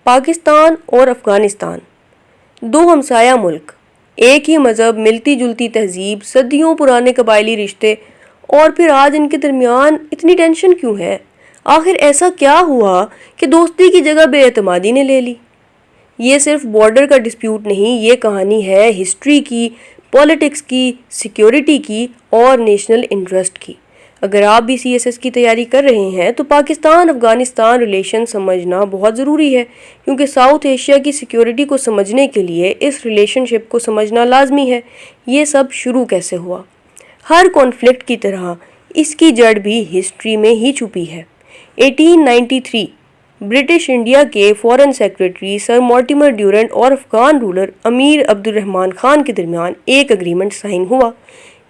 پاکستان اور افغانستان دو ہمسایہ ملک، ایک ہی مذہب، ملتی جلتی تہذیب، صدیوں پرانے قبائلی رشتے، اور پھر آج ان کے درمیان اتنی ٹینشن کیوں ہے؟ آخر ایسا کیا ہوا کہ دوستی کی جگہ بے اعتمادی نے لے لی؟ یہ صرف بارڈر کا ڈسپیوٹ نہیں، یہ کہانی ہے ہسٹری کی، پولیٹکس کی، سیکیورٹی کی اور نیشنل انٹرسٹ کی۔ اگر آپ بھی CSS کی تیاری کر رہے ہیں تو پاکستان افغانستان ریلیشن سمجھنا بہت ضروری ہے، کیونکہ ساؤتھ ایشیا کی سیکیورٹی کو سمجھنے کے لیے اس ریلیشن شپ کو سمجھنا لازمی ہے۔ یہ سب شروع کیسے ہوا؟ ہر کانفلکٹ کی طرح اس کی جڑ بھی ہسٹری میں ہی چھپی ہے۔ 1893 برٹش انڈیا کے فارن سیکریٹری سر مورٹیمر ڈیورنٹ اور افغان رولر امیر عبد الرحمان خان کے درمیان ایک اگریمنٹ سائن ہوا۔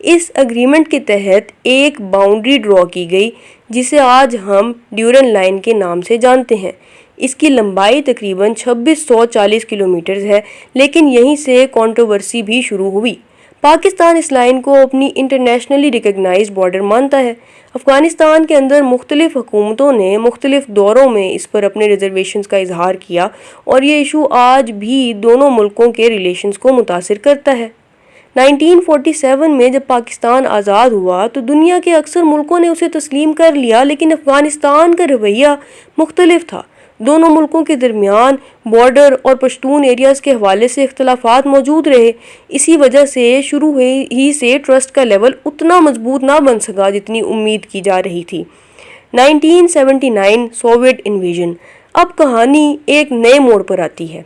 اس اگریمنٹ کے تحت ایک باؤنڈری ڈرا کی گئی جسے آج ہم ڈیورن لائن کے نام سے جانتے ہیں۔ اس کی لمبائی تقریباً 2640 کلومیٹر ہے، لیکن یہیں سے کنٹروورسی بھی شروع ہوئی۔ پاکستان اس لائن کو اپنی انٹرنیشنلی ریکگنائزڈ بارڈر مانتا ہے۔ افغانستان کے اندر مختلف حکومتوں نے مختلف دوروں میں اس پر اپنے ریزرویشنز کا اظہار کیا، اور یہ ایشو آج بھی دونوں ملکوں کے ریلیشنز کو متاثر کرتا ہے۔ 1947 میں جب پاکستان آزاد ہوا تو دنیا کے اکثر ملکوں نے اسے تسلیم کر لیا، لیکن افغانستان کا رویہ مختلف تھا۔ دونوں ملکوں کے درمیان بارڈر اور پشتون ایریاز کے حوالے سے اختلافات موجود رہے۔ اسی وجہ سے شروع ہی سے ٹرسٹ کا لیول اتنا مضبوط نہ بن سکا جتنی امید کی جا رہی تھی۔ 1979 سوویت انویژن۔ اب کہانی ایک نئے موڑ پر آتی ہے۔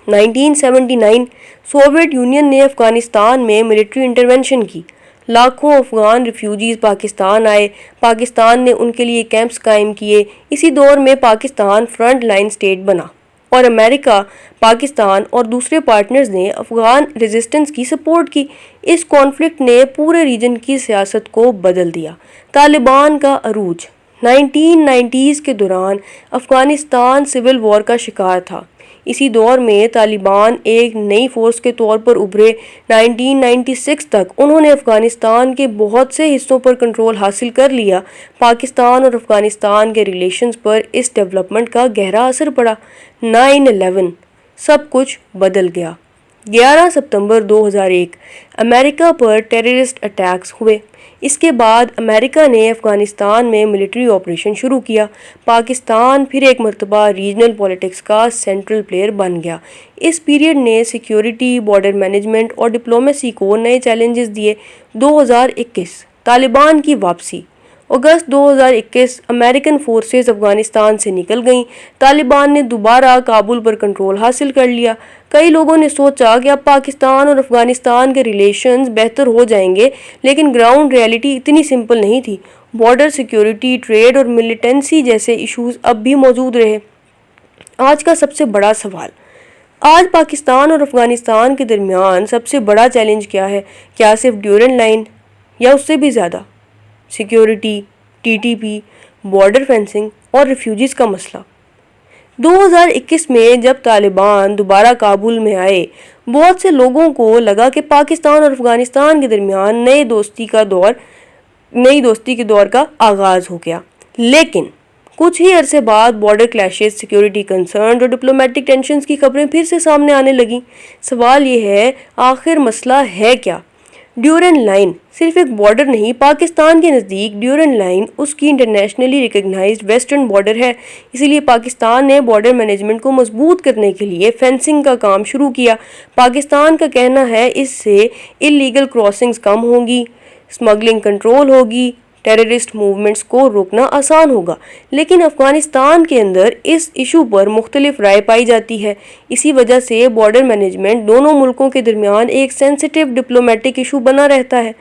1979 سوویت یونین نے افغانستان میں ملٹری انٹرونشن کی۔ لاکھوں افغان ریفیوجیز پاکستان آئے، پاکستان نے ان کے لیے کیمپس قائم کیے۔ اسی دور میں پاکستان فرنٹ لائن سٹیٹ بنا، اور امریکہ، پاکستان اور دوسرے پارٹنرز نے افغان ریزسٹنس کی سپورٹ کی۔ اس کانفلکٹ نے پورے ریجن کی سیاست کو بدل دیا۔ طالبان کا عروج۔ 1990s کے دوران افغانستان سول وار کا شکار تھا۔ اسی دور میں طالبان ایک نئی فورس کے طور پر ابھرے۔ 1996 تک انہوں نے افغانستان کے بہت سے حصوں پر کنٹرول حاصل کر لیا۔ پاکستان اور افغانستان کے ریلیشنز پر اس ڈیولپمنٹ کا گہرا اثر پڑا۔ 9/11 سب کچھ بدل گیا۔ 11 ستمبر 2001 امریکہ پر ٹیررسٹ اٹیکس ہوئے۔ اس کے بعد امریکہ نے افغانستان میں ملٹری آپریشن شروع کیا۔ پاکستان پھر ایک مرتبہ ریجنل پولیٹکس کا سینٹرل پلیئر بن گیا۔ اس پیریڈ نے سیکیورٹی، بارڈر مینجمنٹ اور ڈپلومیسی کو نئے چیلنجز دیے۔ 2021 طالبان کی واپسی۔ اگست 2021 امریکن فورسز افغانستان سے نکل گئیں۔ طالبان نے دوبارہ کابل پر کنٹرول حاصل کر لیا۔ کئی لوگوں نے سوچا کہ اب پاکستان اور افغانستان کے ریلیشنز بہتر ہو جائیں گے، لیکن گراؤنڈ ریئلٹی اتنی سمپل نہیں تھی۔ بارڈر سیکیورٹی، ٹریڈ اور ملیٹنسی جیسے ایشوز اب بھی موجود رہے۔ آج کا سب سے بڑا سوال: آج پاکستان اور افغانستان کے درمیان سب سے بڑا چیلنج کیا ہے؟ کیا صرف ڈیورن لائن، یا اس سے بھی زیادہ؟ سیکیورٹی، TTP، بارڈر فینسنگ اور ریفیوجیز کا مسئلہ۔ 2021 میں جب طالبان دوبارہ کابل میں آئے، بہت سے لوگوں کو لگا کہ پاکستان اور افغانستان کے درمیان نئی دوستی کے دور کا آغاز ہو گیا۔ لیکن کچھ ہی عرصے بعد بارڈر کلیشز، سیکیورٹی کنسرنز اور ڈپلومیٹک ٹینشنز کی خبریں پھر سے سامنے آنے لگیں۔ سوال یہ ہے، آخر مسئلہ ہے کیا؟ ڈیورن لائن صرف ایک بارڈر نہیں، پاکستان کے نزدیک ڈیورن لائن اس کی انٹرنیشنلی ریکگنائزڈ ویسٹرن بارڈر ہے۔ اسی لیے پاکستان نے بارڈر مینجمنٹ کو مضبوط کرنے کے لیے فینسنگ کا کام شروع کیا۔ پاکستان کا کہنا ہے اس سے اللیگل کراسنگز کم ہوں گی، اسمگلنگ کنٹرول ہوگی، ٹیررسٹ موومنٹس کو روکنا آسان ہوگا۔ لیکن افغانستان کے اندر اس ایشو پر مختلف رائے پائی جاتی ہے۔ اسی وجہ سے بارڈر مینجمنٹ دونوں ملکوں کے درمیان ایک سینسٹیو ڈپلومیٹک ایشو بنا رہتا ہے۔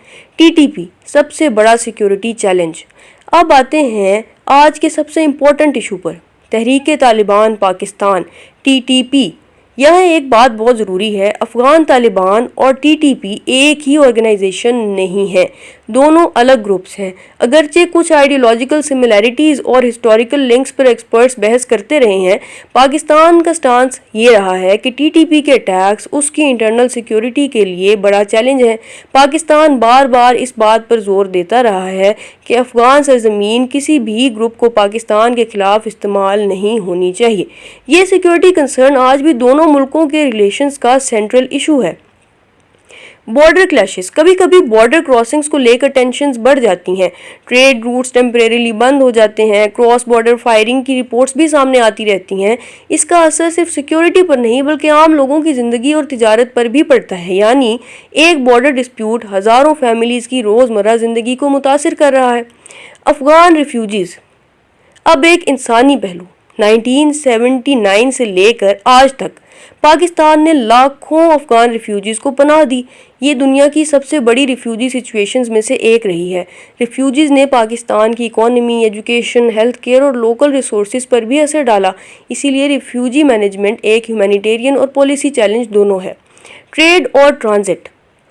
TTP سب سے بڑا سیکیورٹی چیلنج۔ اب آتے ہیں آج کے سب سے امپورٹنٹ ایشو پر، تحریک طالبان پاکستان TTP۔ یہاں ایک بات بہت ضروری ہے، افغان طالبان اور TTP ایک ہی آرگنائزیشن نہیں ہے، دونوں الگ گروپس ہیں۔ اگرچہ کچھ آئیڈیالوجیکل سملیرٹیز اور ہسٹوریکل لنکس پر ایکسپرٹس بحث کرتے رہے ہیں، پاکستان کا سٹانس یہ رہا ہے کہ TTP کے اٹیکس اس کی انٹرنل سیکیورٹی کے لیے بڑا چیلنج ہے۔ پاکستان بار بار اس بات پر زور دیتا رہا ہے کہ افغان سرزمین کسی بھی گروپ کو پاکستان کے خلاف استعمال نہیں ہونی چاہیے۔ یہ سیکیورٹی کنسرن آج بھی دونوں ملکوں کے ریلیشنز کا سینٹرل ایشو ہے۔ بارڈر کلیشز، کبھی کبھی بارڈر کراسنگز کو لے کر ٹینشنز بڑھ جاتی ہیں، ٹریڈ روٹس ٹیمپریریلی بند ہو جاتے ہیں، کراس بارڈر فائرنگ کی رپورٹس بھی سامنے آتی رہتی ہیں۔ اس کا اثر صرف سیکیورٹی پر نہیں بلکہ عام لوگوں کی زندگی اور تجارت پر بھی پڑتا ہے، یعنی ایک بارڈر ڈسپیوٹ ہزاروں فیملیز کی روزمرہ زندگی کو متاثر کر رہا ہے۔ افغان ریفیوجیز اب ایک انسانی پہلو۔ 1979 سے لے کر آج تک پاکستان نے لاکھوں افغان ریفیوجیز کو پناہ دی۔ یہ دنیا کی سب سے بڑی ریفیوجی سچویشنز میں سے ایک رہی ہے۔ ریفیوجیز نے پاکستان کی اکانومی، ایجوکیشن، ہیلتھ کیئر اور لوکل ریسورسز پر بھی اثر ڈالا۔ اسی لیے ریفیوجی مینجمنٹ ایک ہیومینیٹیرین اور پالیسی چیلنج دونوں ہے۔ ٹریڈ اور ٹرانزٹ،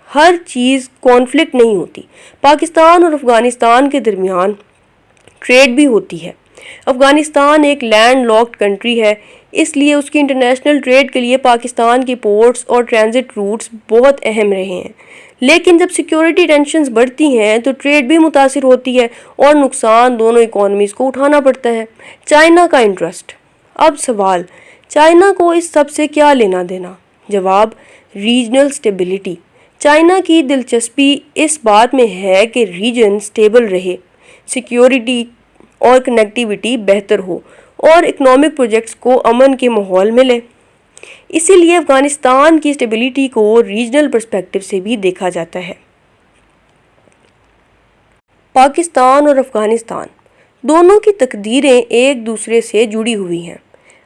ہر چیز کانفلکٹ نہیں ہوتی۔ پاکستان اور افغانستان کے درمیان ٹریڈ بھی ہوتی ہے۔ افغانستان ایک لینڈ لاکڈ کنٹری ہے، اس لیے اس کی انٹرنیشنل ٹریڈ کے لیے پاکستان کے پورٹس اور ٹرانزٹ روٹس بہت اہم رہے ہیں۔ لیکن جب سیکیورٹی ٹینشنز بڑھتی ہیں تو ٹریڈ بھی متاثر ہوتی ہے اور نقصان دونوں اکانومیز کو اٹھانا پڑتا ہے۔ چائنا کا انٹرسٹ، اب سوال، چائنا کو اس سب سے کیا لینا دینا؟ جواب، ریجنل سٹیبلٹی۔ چائنا کی دلچسپی اس بات میں ہے کہ ریجن سٹیبل رہے، سیکیورٹی اور کنیکٹیوٹی بہتر ہو اور اکنامک پروجیکٹس کو امن کے ماحول ملے۔ اسی لیے افغانستان کی سٹیبلٹی کو ریجنل پرسپیکٹو سے بھی دیکھا جاتا ہے۔ پاکستان اور افغانستان دونوں کی تقدیریں ایک دوسرے سے جڑی ہوئی ہیں۔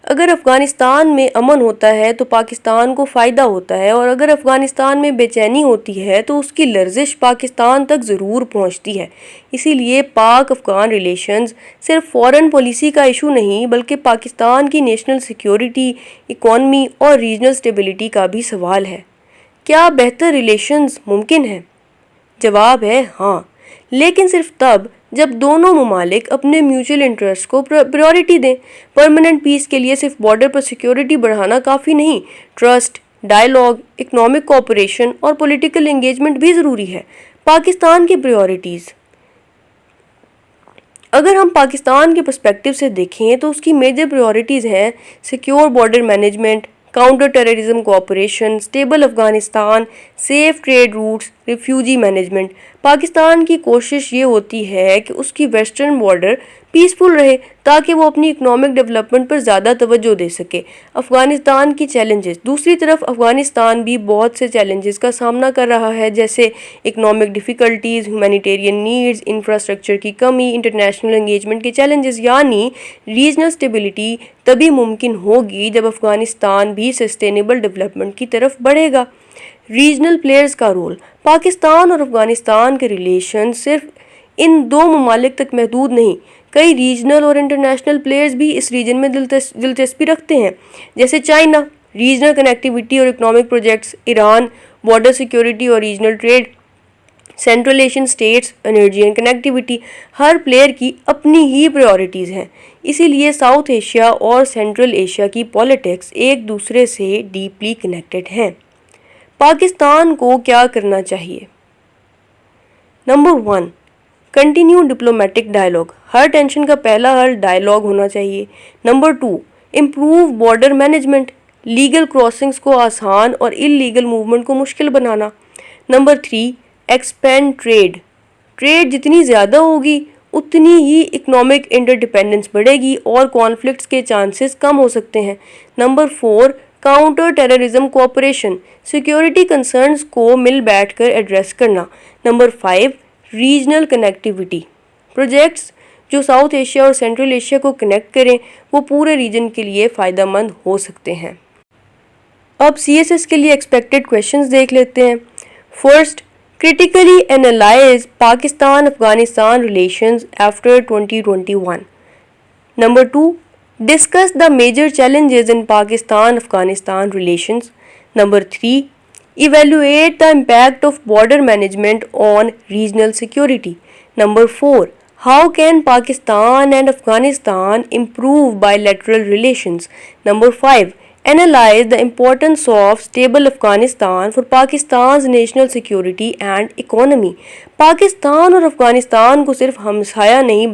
اگر افغانستان میں امن ہوتا ہے تو پاکستان کو فائدہ ہوتا ہے، اور اگر افغانستان میں بے چینی ہوتی ہے تو اس کی لرزش پاکستان تک ضرور پہنچتی ہے۔ اسی لیے پاک افغان ریلیشنز صرف فارن پالیسی کا ایشو نہیں بلکہ پاکستان کی نیشنل سیکیورٹی، اکانومی اور ریجنل سٹیبلٹی کا بھی سوال ہے۔ کیا بہتر ریلیشنز ممکن ہیں؟ جواب ہے ہاں، لیکن صرف تب جب دونوں ممالک اپنے میوچل انٹرسٹ کو پریورٹی دیں۔ پرماننٹ پیس کے لیے صرف بارڈر پر سیکیورٹی بڑھانا کافی نہیں، ٹرسٹ، ڈائیلاگ، اکنامک کوآپریشن اور پولیٹیکل انگیجمنٹ بھی ضروری ہے۔ پاکستان کی پریورٹیز، اگر ہم پاکستان کے پرسپیکٹو سے دیکھیں تو اس کی میجر پریورٹیز ہیں secure border management, counter terrorism cooperation, stable Afghanistan, safe trade routes, refugee management. Pakistan کی کوشش یہ ہوتی ہے کہ اس کی ویسٹرن بارڈر پیسفل رہے تاکہ وہ اپنی اکنامک ڈیولپمنٹ پر زیادہ توجہ دے سکے۔ افغانستان کی چیلنجز، دوسری طرف افغانستان بھی بہت سے چیلنجز کا سامنا کر رہا ہے، جیسے economic difficulties, humanitarian needs, infrastructure کی کمی، انٹرنیشنل انگیجمنٹ کے چیلنجز۔ یعنی ریجنل سٹیبلٹی تبھی ممکن ہوگی جب افغانستان بھی سسٹینیبل ڈیولپمنٹ کی طرف بڑھے گا۔ ریجنل پلیئرز کا رول، پاکستان اور افغانستان کے ریلیشن صرف ان دو ممالک تک محدود نہیں، کئی ریجنل اور انٹرنیشنل پلیئرز بھی اس ریجن میں دلچسپی رکھتے ہیں، جیسے چائنا، ریجنل کنیکٹیوٹی اور economic projects, Iran, border security اور regional trade, central Asian states, energy and connectivity. ہر پلیئر کی اپنی ہی پریورٹیز ہیں، اسی لیے ساؤتھ ایشیا اور سینٹرل ایشیا کی پالیٹکس ایک دوسرے سے ڈیپلی کنیکٹڈ ہیں۔ پاکستان کو کیا کرنا چاہیے؟ نمبر 1، کنٹینیو ڈپلومیٹک ڈائیلاگ، ہر ٹینشن کا پہلا حل ڈائیلاگ ہونا چاہیے۔ Number 2، improve border management, legal crossings کو آسان اور اللیگل موومنٹ کو مشکل بنانا۔ نمبر 3، ایکسپینڈ ٹریڈ، ٹریڈ جتنی زیادہ ہوگی اتنی ہی اکنامک انٹرڈیپینڈنس بڑھے گی اور کانفلکٹس کے چانسز کم ہو سکتے ہیں۔ Number 4، counter terrorism cooperation, security concerns کو مل بیٹھ کر ایڈریس کرنا۔ نمبر 5، ریجنل کنیکٹیوٹی، پروجیکٹس جو ساؤتھ ایشیا اور سینٹرل ایشیا کو کنیکٹ کریں وہ پورے ریجن کے لیے فائدہ مند ہو سکتے ہیں۔ اب CSS کے لیے ایکسپیکٹڈ کویشچنز دیکھ لیتے ہیں۔ First, critically analyze Pakistan-Afghanistan relations after 2021. Number 2, discuss the major challenges in Pakistan-Afghanistan relations. Number 3, evaluate the impact of border management on regional security. Number 4, how can Pakistan and Afghanistan improve bilateral relations? Number 5, analyze the importance of stable Afghanistan for Pakistan's national security and economy. Pakistan اور افغانستان کو صرف ہمسایہ نہیں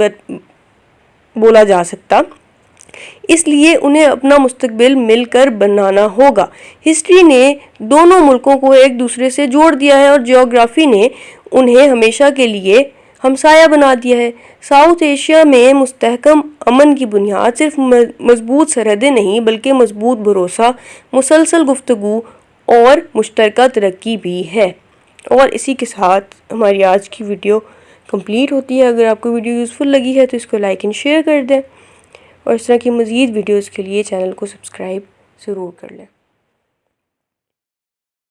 بولا جا سکتا، اس لیے انہیں اپنا مستقبل مل کر بنانا ہوگا۔ ہسٹری نے دونوں ملکوں کو ایک دوسرے سے جوڑ دیا ہے اور جیوگرافی نے انہیں ہمیشہ کے لیے ہمسایہ بنا دیا ہے۔ ساؤتھ ایشیا میں مستحکم امن کی بنیاد صرف مضبوط سرحدیں نہیں بلکہ مضبوط بھروسہ، مسلسل گفتگو اور مشترکہ ترقی بھی ہے۔ اور اسی کے ساتھ ہماری آج کی ویڈیو کمپلیٹ ہوتی ہے۔ اگر آپ کو ویڈیو یوزفل لگی ہے تو اس کو لائک اینڈ شیئر کر دیں، اور اس طرح کی مزید ویڈیوز کے لیے چینل کو سبسکرائب ضرور کر لیں۔